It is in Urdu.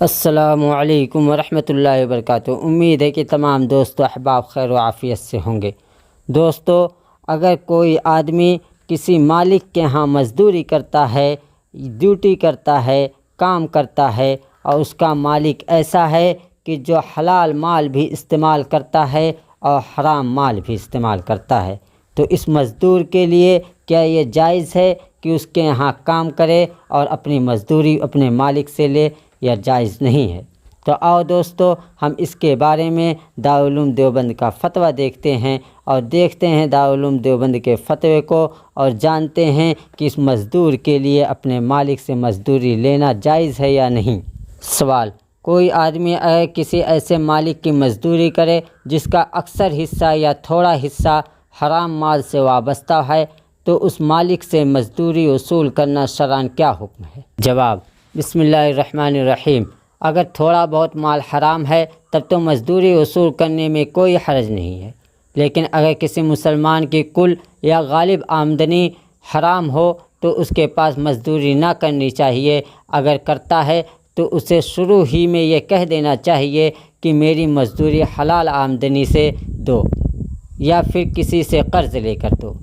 السلام علیکم ورحمۃ اللہ وبرکاتہ۔ امید ہے کہ تمام دوستو احباب خیر و عافیت سے ہوں گے۔ دوستو، اگر کوئی آدمی کسی مالک کے ہاں مزدوری کرتا ہے، ڈیوٹی کرتا ہے، کام کرتا ہے، اور اس کا مالک ایسا ہے کہ جو حلال مال بھی استعمال کرتا ہے اور حرام مال بھی استعمال کرتا ہے، تو اس مزدور کے لیے کیا یہ جائز ہے کہ اس کے یہاں کام کرے اور اپنی مزدوری اپنے مالک سے لے، یا جائز نہیں ہے؟ تو آؤ دوستو، ہم اس کے بارے میں دارالعلوم دیوبند کا فتویٰ دیکھتے ہیں، اور دیکھتے ہیں دارالعلوم دیوبند کے فتوے کو، اور جانتے ہیں کہ اس مزدور کے لیے اپنے مالک سے مزدوری لینا جائز ہے یا نہیں۔ سوال: کوئی آدمی اگر کسی ایسے مالک کی مزدوری کرے جس کا اکثر حصہ یا تھوڑا حصہ حرام مال سے وابستہ ہے، تو اس مالک سے مزدوری وصول کرنا شرعاً کیا حکم ہے؟ جواب: بسم اللہ الرحمن الرحیم۔ اگر تھوڑا بہت مال حرام ہے تب تو مزدوری وصول کرنے میں کوئی حرج نہیں ہے، لیکن اگر کسی مسلمان کی کل یا غالب آمدنی حرام ہو تو اس کے پاس مزدوری نہ کرنی چاہیے۔ اگر کرتا ہے تو اسے شروع ہی میں یہ کہہ دینا چاہیے کہ میری مزدوری حلال آمدنی سے دو، یا پھر کسی سے قرض لے کر دو۔